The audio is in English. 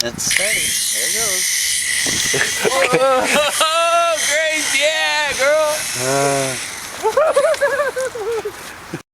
It's steady. There it goes. Oh, Grace, yeah, girl.